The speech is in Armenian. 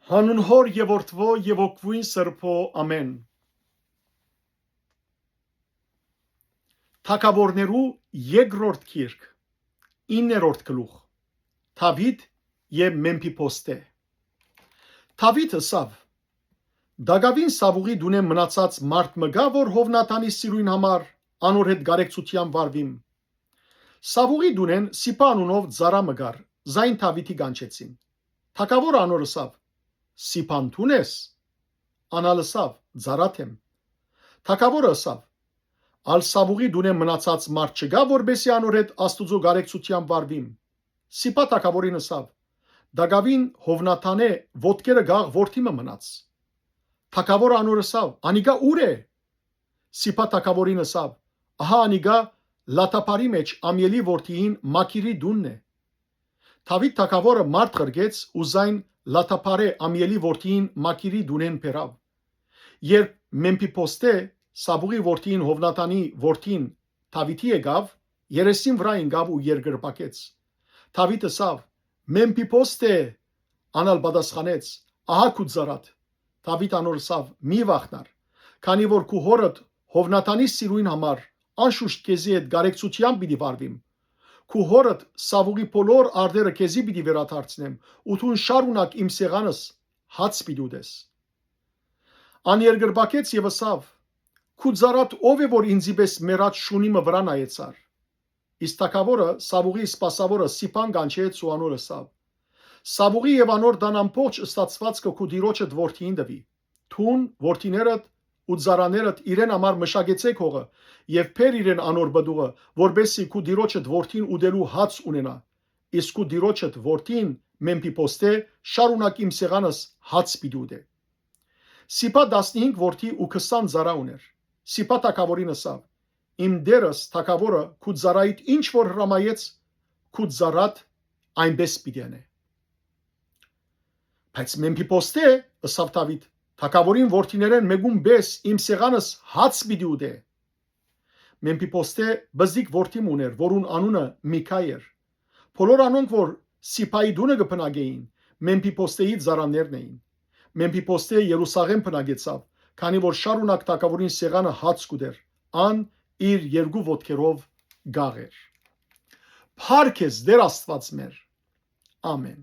Հանուն Հոր եւ Որդվո եւ Օգվույն Սրբո ամեն։ Թագավորներու երկրորդ գիրք 9-րդ գլուխ Դավիթ եւ Մեմփիփոստե։ Դավիթ ասավ. Դագավին Սավուղի դունեմ մնացած մարդ մգա, որ Հովնաթանի սիրույն համար անոր հետ գարեկցության վարվիմ։ Սավուղի դունեն Սիփա անունով ծառա մգար, զայն Դավիթի գանչեցին։ Թագավորը անոր ասավ. Սիփան տունես։ Անալ ասավ. ծառաթեմ։ Թագավորը ասավ. Ալ Սավուղի դունեմ մնացած մարդ չգա, որբեսի անոր հետ Աստուծո գարեկցության վարվիմ։ Սիփա թագավորին ասավ. Դագավին Հովնաթանե ոտքերը գաղ որդիմը մնաց։ Թագավորը անոր ասավ. Անիգա ուր է։ Սիփա թագավորին ասավ. Ահա անիգա լաթափարի մեջ ամյելի որդիին Մաքիրի դունն է։ Դավիթ թագավորը մարդ ղրգեց ու զայն լաթափարե ամյելի որդիին Մաքիրի դունեն բերավ։ Երբ Մեմփիփոստե Սավուղի որդին Հովնաթանի որդին Դավիթի եկավ, երեսին վրա ընկավ ու երկրպագեց։ Դավիթ ասավ. Մեմփիփոստե, անալ պատասխանեց. Ահա քու ծառատ։ Դավիթ անոր ասավ. մի վախնար, քանի որ քու հորդ Հովնաթանի սիրույն համար անշուշտ քեզի հետ գարեկցությամբ պիտի վարվիմ։ Քու հորդ Սավուղի բոլոր արդերը քեզի պիտի վերադարձնեմ, ու դու շարունակ իմ սեղանս հաց պիտի ուտես։ Աներգրբակեց եւ ասավ. Քու ծառատ ով է, որ ինձի պես մեռած շունիմը վրա նայեցար։ Իսկ թագավորը Սավուղի սպասավորը Սիփան կանչեց ու անոր ասավ. Սավուղի եւ անոր դան ամբողջ ստացվածքը քու դիրոջդ որդին դվի։ Թուն որդիներդ ու ծառաներդ իրեն համար մշակեցեք հողը եւ փեր իրեն անոր բդուղը, որբեսի քու դիրոջդ որդին ուդելու հաց ունենա։ Իսկ քու դիրոջդ որդին Մեմփիփոստե շարունակ իմ սեղանս հաց պիտի ուտե։ Սիփա 15 որդի ու 20 ծառա ուներ։ Սիփա թագավորին ասավ. Իմ դերս թագավորը քու ծառայիդ ինչ որ հրամայեց, քու ծառատ այնպես պիտի անե։ Բայց Մեմփիփոստե ասավ Դավիթ. թագավորին որդիներեն մեգում բես իմ սեղանս հաց պիտի ուտե։ Մեմփիփոստե բզիկ որդի ուներ, որուն անունը Միքա էր։ Բոլոր անոնք, որ Սիփայի դունը կփնագեին, Մեմփիփոստեի ծառաներն էին։ Մեմփիփոստե Երուսաղեմ փնագեցավ, քանի որ շարունակ թագավորին սեղանը հաց կուտեր, ան իր երկու ոտքերով գաղ էր։ Փառք ես Տեր Աստված մեր։ Ամեն։